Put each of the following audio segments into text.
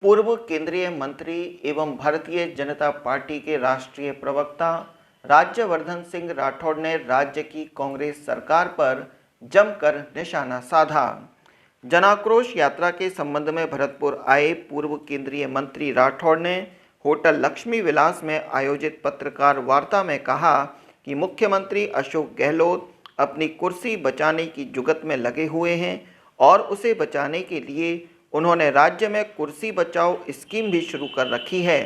पूर्व केंद्रीय मंत्री एवं भारतीय जनता पार्टी के राष्ट्रीय प्रवक्ता राज्यवर्धन सिंह राठौड़ ने राज्य की कांग्रेस सरकार पर जमकर निशाना साधा। जनाक्रोश यात्रा के संबंध में भरतपुर आए पूर्व केंद्रीय मंत्री राठौड़ ने होटल लक्ष्मी विलास में आयोजित पत्रकार वार्ता में कहा कि मुख्यमंत्री अशोक गहलोत अपनी कुर्सी बचाने की जुगत में लगे हुए हैं और उसे बचाने के लिए उन्होंने राज्य में कुर्सी बचाओ स्कीम भी शुरू कर रखी है।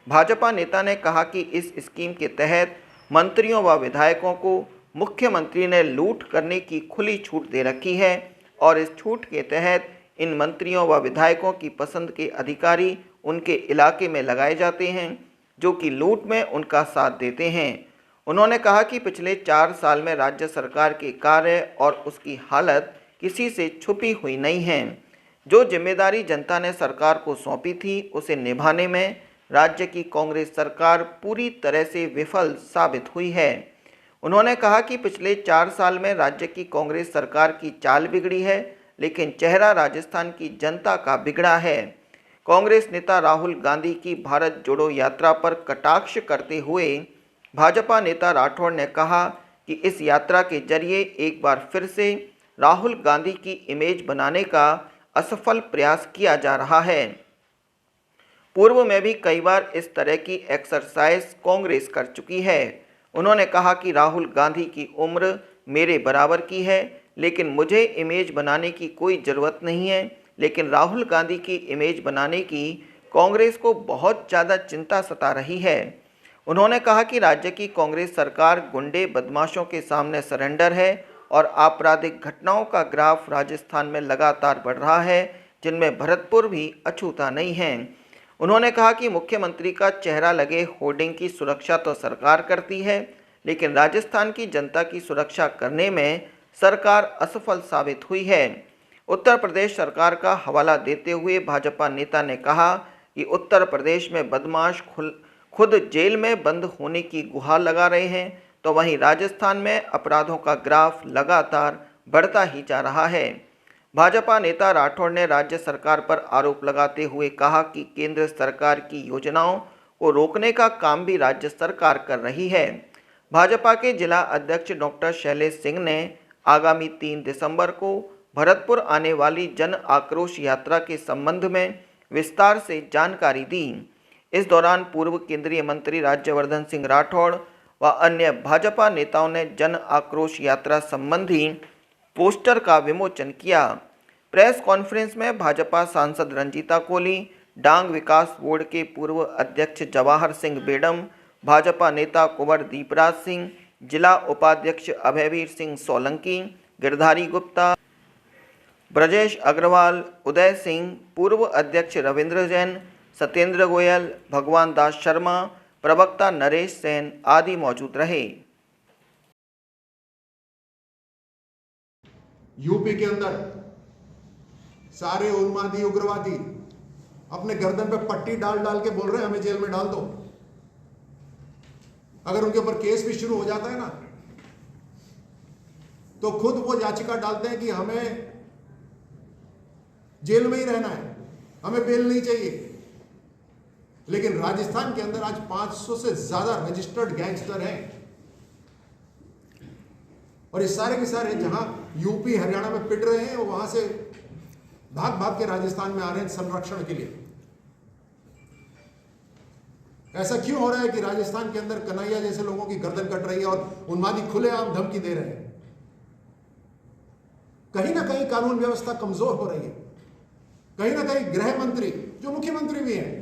भाजपा नेता ने कहा कि इस स्कीम के तहत मंत्रियों व विधायकों को मुख्यमंत्री ने लूट करने की खुली छूट दे रखी है और इस छूट के तहत इन मंत्रियों व विधायकों की पसंद के अधिकारी उनके इलाके में लगाए जाते हैं जो कि लूट में उनका साथ देते हैं। उन्होंने कहा कि पिछले 4 साल में राज्य सरकार के कार्य और उसकी हालत किसी से छुपी हुई नहीं है। जो जिम्मेदारी जनता ने सरकार को सौंपी थी उसे निभाने में राज्य की कांग्रेस सरकार पूरी तरह से विफल साबित हुई है। उन्होंने कहा कि पिछले 4 साल में राज्य की कांग्रेस सरकार की चाल बिगड़ी है, लेकिन चेहरा राजस्थान की जनता का बिगड़ा है। कांग्रेस नेता राहुल गांधी की भारत जोड़ो यात्रा पर कटाक्ष करते हुए भाजपा नेता राठौड़ ने कहा कि इस यात्रा के जरिए एक बार फिर से राहुल गांधी की इमेज बनाने का असफल प्रयास किया जा रहा है। पूर्व में भी कई बार इस तरह की एक्सरसाइज कांग्रेस कर चुकी है। उन्होंने कहा कि राहुल गांधी की उम्र मेरे बराबर की है, लेकिन मुझे इमेज बनाने की कोई ज़रूरत नहीं है, लेकिन राहुल गांधी की इमेज बनाने की कांग्रेस को बहुत ज़्यादा चिंता सता रही है। उन्होंने कहा कि राज्य की कांग्रेस सरकार गुंडे बदमाशों के सामने सरेंडर है और आपराधिक घटनाओं का ग्राफ राजस्थान में लगातार बढ़ रहा है, जिनमें भरतपुर भी अछूता नहीं है। उन्होंने कहा कि मुख्यमंत्री का चेहरा लगे होर्डिंग की सुरक्षा तो सरकार करती है, लेकिन राजस्थान की जनता की सुरक्षा करने में सरकार असफल साबित हुई है। उत्तर प्रदेश सरकार का हवाला देते हुए भाजपा नेता ने कहा कि उत्तर प्रदेश में बदमाश खुद जेल में बंद होने की गुहार लगा रहे हैं, तो वहीं राजस्थान में अपराधों का ग्राफ लगातार बढ़ता ही जा रहा है। भाजपा नेता राठौड़ ने राज्य सरकार पर आरोप लगाते हुए कहा कि केंद्र सरकार की योजनाओं को रोकने का काम भी राज्य सरकार कर रही है। भाजपा के जिला अध्यक्ष डॉक्टर शैलेश सिंह ने आगामी 3 दिसंबर को भरतपुर आने वाली जन आक्रोश यात्रा के संबंध में विस्तार से जानकारी दी। इस दौरान पूर्व केंद्रीय मंत्री राज्यवर्धन सिंह राठौड़ व अन्य भाजपा नेताओं ने जन आक्रोश यात्रा संबंधी पोस्टर का विमोचन किया। प्रेस कॉन्फ्रेंस में भाजपा सांसद रंजीता कोली, डांग विकास बोर्ड के पूर्व अध्यक्ष जवाहर सिंह बेडम, भाजपा नेता कुंवर दीपराज सिंह, जिला उपाध्यक्ष अभयवीर सिंह सोलंकी, गिरधारी गुप्ता, ब्रजेश अग्रवाल, उदय सिंह, पूर्व अध्यक्ष रविंद्र जैन, सत्येंद्र गोयल, भगवान दास शर्मा, प्रवक्ता नरेश सेन आदि मौजूद रहे। यूपी के अंदर सारे उन्मादी उग्रवादी अपने गर्दन पे पट्टी डाल डाल के बोल रहे हैं हमें जेल में डाल दो। अगर उनके ऊपर केस भी शुरू हो जाता है ना, तो खुद वो याचिका डालते हैं कि हमें जेल में ही रहना है, हमें बेल नहीं चाहिए। लेकिन राजस्थान के अंदर आज 500 से ज्यादा रजिस्टर्ड गैंगस्टर हैं और ये सारे के सारे जहां यूपी हरियाणा में पिट रहे हैं वो वहां से भाग भाग के राजस्थान में आ रहे हैं संरक्षण के लिए। ऐसा क्यों हो रहा है कि राजस्थान के अंदर कन्हैया जैसे लोगों की गर्दन कट रही है और उन्मादी खुलेआम धमकी दे रहे हैं? कहीं ना कहीं कानून व्यवस्था कमजोर हो रही है। कहीं ना कहीं गृह मंत्री जो मुख्यमंत्री भी हैं,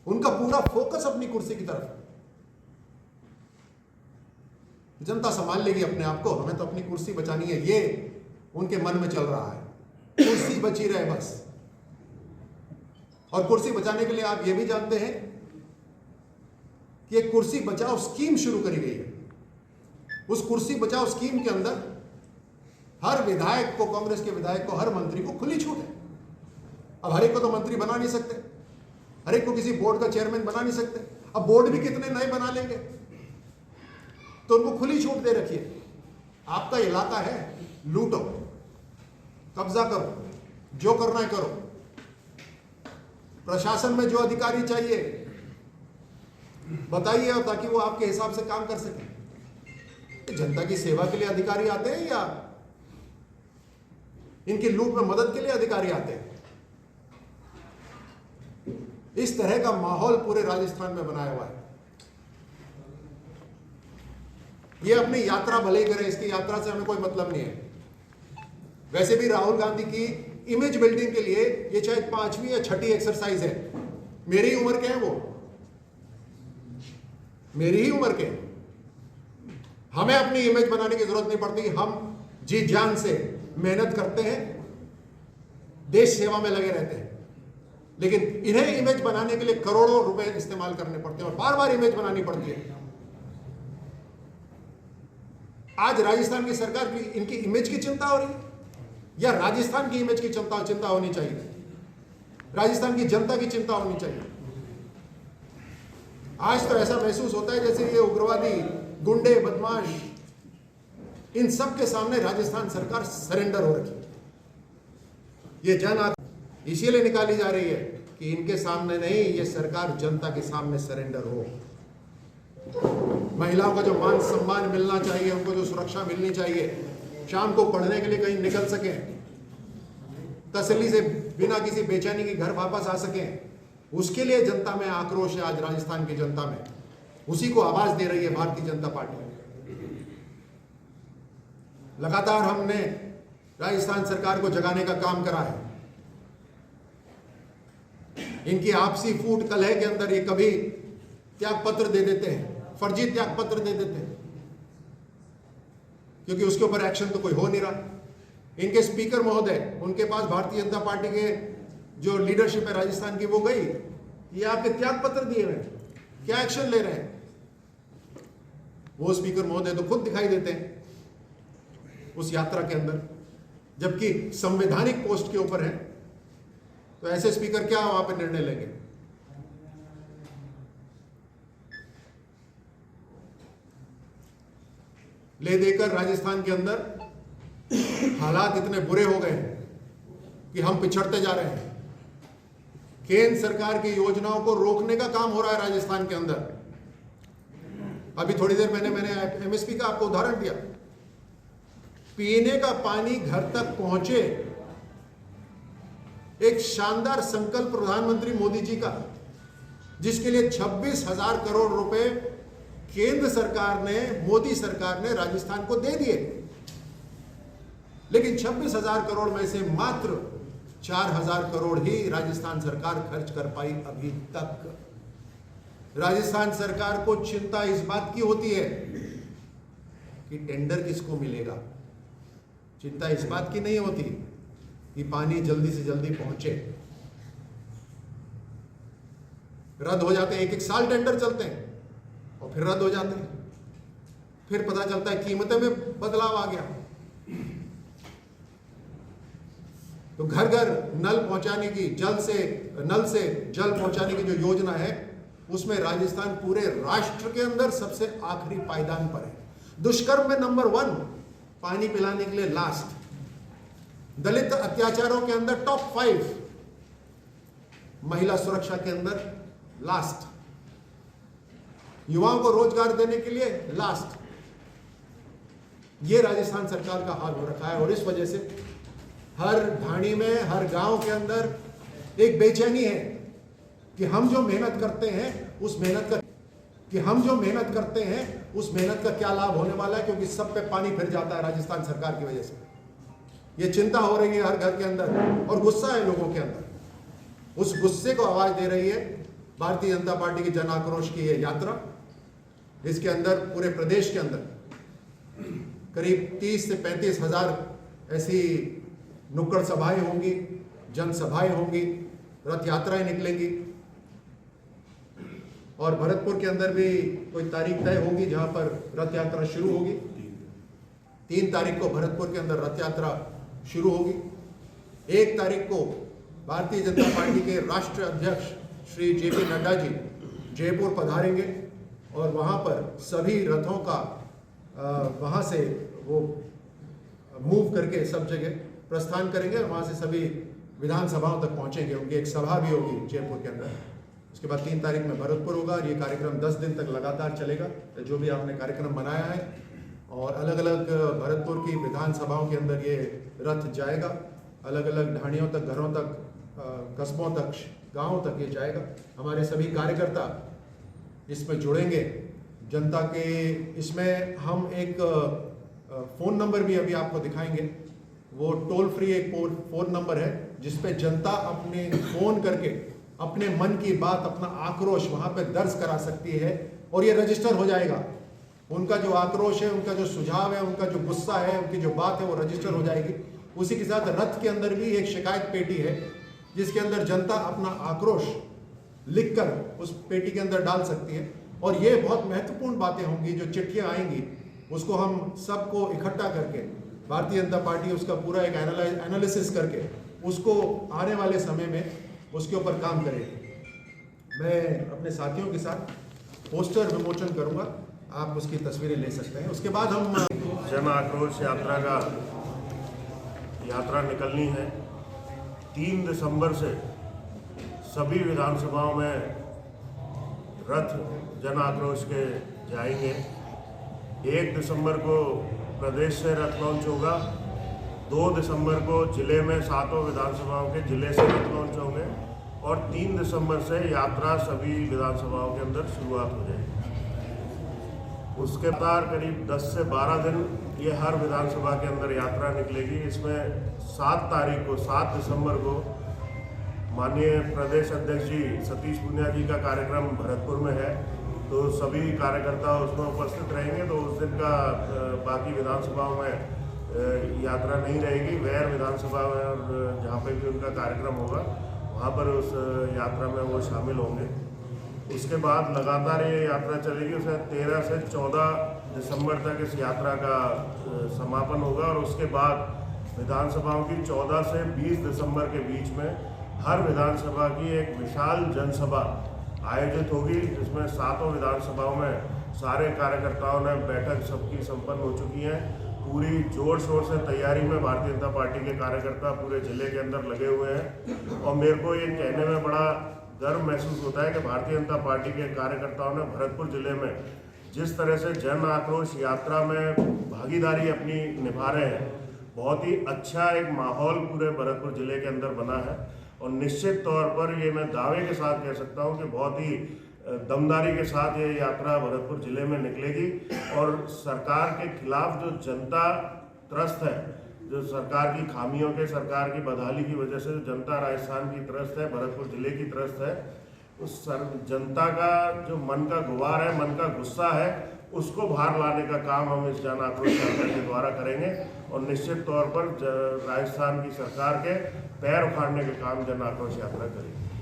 उनका पूरा फोकस अपनी कुर्सी की तरफ है। जनता संभाल लेगी अपने आप को, हमें तो अपनी कुर्सी बचानी है, ये उनके मन में चल रहा है। कुर्सी बची रहे बस। और कुर्सी बचाने के लिए आप ये भी जानते हैं कि एक कुर्सी बचाओ स्कीम शुरू करी गई है। उस कुर्सी बचाओ स्कीम के अंदर हर विधायक को, कांग्रेस के विधायक को, हर मंत्री को खुली छूट है। अब हर एक को तो मंत्री बना नहीं सकते, हर एक को किसी बोर्ड का चेयरमैन बना नहीं सकते। अब बोर्ड भी कितने नए बना लेंगे, तो उनको खुली छूट दे रखिए। आपका इलाका है, लूटो, कब्जा करो, जो करना है करो। प्रशासन में जो अधिकारी चाहिए बताइए, और ताकि वो आपके हिसाब से काम कर सके। जनता की सेवा के लिए अधिकारी आते हैं या इनकी लूट में मदद के लिए अधिकारी आते हैं? इस तरह का माहौल पूरे राजस्थान में बनाया हुआ है। ये अपनी यात्रा भले ही करें, इसकी यात्रा से हमें कोई मतलब नहीं है। वैसे भी राहुल गांधी की इमेज बिल्डिंग के लिए ये शायद 5वीं या 6ठी एक्सरसाइज है। मेरी उम्र के हैं वो, मेरी ही उम्र के। हमें अपनी इमेज बनाने की जरूरत नहीं पड़ती। हम जी जान से मेहनत करते हैं, देश सेवा में लगे रहते हैं, लेकिन इन्हें इमेज बनाने के लिए करोड़ों रुपए इस्तेमाल करने पड़ते हैं और बार बार इमेज बनानी पड़ती है। आज राजस्थान की सरकार की इनकी इमेज की चिंता हो रही है या राजस्थान की इमेज की चिंता होनी चाहिए? राजस्थान की जनता की चिंता होनी चाहिए। आज तो ऐसा महसूस होता है जैसे ये उग्रवादी, गुंडे, बदमाश, इन सब के सामने राजस्थान सरकार सरेंडर हो रखी है। ये जन इसीलिए निकाली जा रही है कि इनके सामने नहीं, ये सरकार जनता के सामने सरेंडर हो। महिलाओं को जो मान सम्मान मिलना चाहिए, उनको जो सुरक्षा मिलनी चाहिए, शाम को पढ़ने के लिए कहीं निकल सकें, तसल्ली से बिना किसी बेचैनी के घर वापस आ सकें, उसके लिए जनता में आक्रोश है आज राजस्थान की जनता में। उसी को आवाज दे रही है भारतीय जनता पार्टी। लगातार हमने राजस्थान सरकार को जगाने का काम करा है। इनकी आपसी फूट कलह के अंदर ये कभी त्याग पत्र दे देते हैं, फर्जी त्याग पत्र दे देते हैं, क्योंकि उसके ऊपर एक्शन तो कोई हो नहीं रहा। इनके स्पीकर महोदय, उनके पास भारतीय जनता पार्टी के जो लीडरशिप है राजस्थान की, वो गई, ये आपके त्याग पत्र दिए हुए, क्या एक्शन ले रहे हैं? वो स्पीकर महोदय तो खुद दिखाई देते हैं उस यात्रा के अंदर, जबकि संवैधानिक पोस्ट के ऊपर है। तो ऐसे स्पीकर क्या वहां पर निर्णय लेंगे? ले देकर राजस्थान के अंदर हालात इतने बुरे हो गए कि हम पिछड़ते जा रहे हैं। केंद्र सरकार की योजनाओं को रोकने का काम हो रहा है राजस्थान के अंदर। अभी थोड़ी देर मैंने एमएसपी का आपको उदाहरण दिया। पीने का पानी घर तक पहुंचे, एक शानदार संकल्प प्रधानमंत्री मोदी जी का, जिसके लिए 26,000 करोड़ रुपए केंद्र सरकार ने, मोदी सरकार ने राजस्थान को दे दिए। लेकिन 26,000 करोड़ में से मात्र 4,000 करोड़ ही राजस्थान सरकार खर्च कर पाई अभी तक। राजस्थान सरकार को चिंता इस बात की होती है कि टेंडर किसको मिलेगा। चिंता इस बात की नहीं होती कि पानी जल्दी से जल्दी पहुंचे। रद्द हो जाते हैं, एक साल टेंडर चलते हैं और फिर रद्द हो जाते हैं। फिर पता चलता है कीमतें में बदलाव आ गया। तो घर घर नल पहुंचाने की, नल से जल पहुंचाने की जो योजना है, उसमें राजस्थान पूरे राष्ट्र के अंदर सबसे आखिरी पायदान पर है। दुष्कर्म में नंबर 1, पानी पिलाने के लिए लास्ट। दलित अत्याचारों के अंदर टॉप 5, महिला सुरक्षा के अंदर लास्ट, युवाओं को रोजगार देने के लिए लास्ट। ये राजस्थान सरकार का हाल हो रखा है और इस वजह से हर ढाणी में, हर गांव के अंदर एक बेचैनी है कि हम जो मेहनत करते हैं उस मेहनत का क्या लाभ होने वाला है, क्योंकि सब पे पानी फिर जाता है राजस्थान सरकार की वजह से। ये चिंता हो रही है हर घर के अंदर और गुस्सा है लोगों के अंदर। उस गुस्से को आवाज दे रही है भारतीय जनता पार्टी की जन आक्रोश की ये यात्रा। इसके अंदर पूरे प्रदेश के अंदर करीब 30 से 35 हजार ऐसी नुक्कड़ सभाएं होंगी, जनसभाएं होंगी, रथ यात्राएं निकलेंगी और भरतपुर के अंदर भी कोई तारीख तय होगी जहां पर रथ यात्रा शुरू होगी। 3 तारीख को भरतपुर के अंदर रथ यात्रा शुरू होगी। 1 तारीख को भारतीय जनता पार्टी के राष्ट्रीय अध्यक्ष श्री जेपी नड्डा जी जयपुर पधारेंगे और वहां पर सभी रथों का वहां से वो मूव करके सब जगह प्रस्थान करेंगे और वहां से सभी विधानसभाओं तक पहुंचेंगे। उनकी एक सभा भी होगी जयपुर के अंदर। उसके बाद 3 तारीख में भरतपुर होगा और ये कार्यक्रम 10 दिन तक लगातार चलेगा। तो जो भी आपने कार्यक्रम बनाया है और अलग अलग भरतपुर की विधानसभाओं के अंदर ये रथ जाएगा, अलग अलग ढाणियों तक, घरों तक, कस्बों तक, गाँव तक ये जाएगा। हमारे सभी कार्यकर्ता इसमें जुड़ेंगे। जनता के इसमें हम एक फ़ोन नंबर भी अभी आपको दिखाएंगे। वो टोल फ्री एक फ़ोन नंबर है जिस पे जनता अपने फ़ोन करके अपने मन की बात, अपना आक्रोश वहाँ पे दर्ज करा सकती है और ये रजिस्टर हो जाएगा। उनका जो आक्रोश है, उनका जो सुझाव है, उनका जो गुस्सा है, उनकी जो बात है वो रजिस्टर हो जाएगी। उसी के साथ रथ के अंदर भी एक शिकायत पेटी है जिसके अंदर जनता अपना आक्रोश लिखकर उस पेटी के अंदर डाल सकती है। और ये बहुत महत्वपूर्ण बातें होंगी, जो चिट्ठियाँ आएंगी उसको हम सबको इकट्ठा करके भारतीय जनता पार्टी उसका पूरा एक एनालिसिस करके उसको आने वाले समय में उसके ऊपर काम करेगी। मैं अपने साथियों के साथ पोस्टर विमोचन करूंगा, आप उसकी तस्वीरें ले सकते हैं। उसके बाद हम जन आक्रोश यात्रा निकलनी है। 3 दिसंबर से सभी विधानसभाओं में रथ जन आक्रोश के जाएंगे। 1 दिसंबर को प्रदेश से रथ लॉन्च होगा। 2 दिसंबर को जिले में 7 विधानसभाओं के जिले से रथ लॉन्च होंगे और 3 दिसंबर से यात्रा सभी विधानसभाओं के अंदर शुरुआत हो जाएगी। उसके बाद करीब 10 से 12 दिन ये हर विधानसभा के अंदर यात्रा निकलेगी। इसमें 7 दिसंबर को माननीय प्रदेश अध्यक्ष जी सतीश पूनिया जी का कार्यक्रम भरतपुर में है, तो सभी कार्यकर्ता उसमें उपस्थित रहेंगे। तो उस दिन का बाकी विधानसभाओं में यात्रा नहीं रहेगी। वैर विधानसभा में और जहाँ पे भी उनका कार्यक्रम होगा वहाँ पर उस यात्रा में वो शामिल होंगे। उसके बाद लगातार ये यात्रा चलेगी। उसे 13 से 14 दिसंबर तक इस यात्रा का समापन होगा और उसके बाद विधानसभाओं की 14 से 20 दिसंबर के बीच में हर विधानसभा की एक विशाल जनसभा आयोजित होगी, जिसमें 7 विधानसभाओं में सारे कार्यकर्ताओं ने बैठक सबकी संपन्न हो चुकी है। पूरी जोर शोर से तैयारी में भारतीय जनता पार्टी के कार्यकर्ता पूरे जिले के अंदर लगे हुए हैं और मेरे को ये कहने में बड़ा गर्व महसूस होता है कि भारतीय जनता पार्टी के कार्यकर्ताओं ने भरतपुर जिले में जिस तरह से जन आक्रोश यात्रा में भागीदारी अपनी निभा रहे हैं, बहुत ही अच्छा एक माहौल पूरे भरतपुर जिले के अंदर बना है। और निश्चित तौर पर ये मैं दावे के साथ कह सकता हूँ कि बहुत ही दमदारी के साथ ये यात्रा भरतपुर जिले में निकलेगी और सरकार के खिलाफ जो जनता त्रस्त है, जो सरकार की खामियों के, सरकार की बदहाली की वजह से जो जनता राजस्थान की त्रस्त है, भरतपुर जिले की त्रस्त है, उस जनता का जो मन का गुबार है, मन का गुस्सा है, उसको बाहर लाने का काम हम इस जन आक्रोश यात्रा के द्वारा करेंगे और निश्चित तौर पर राजस्थान की सरकार के पैर उखाड़ने के काम जन आक्रोश यात्रा करेगी।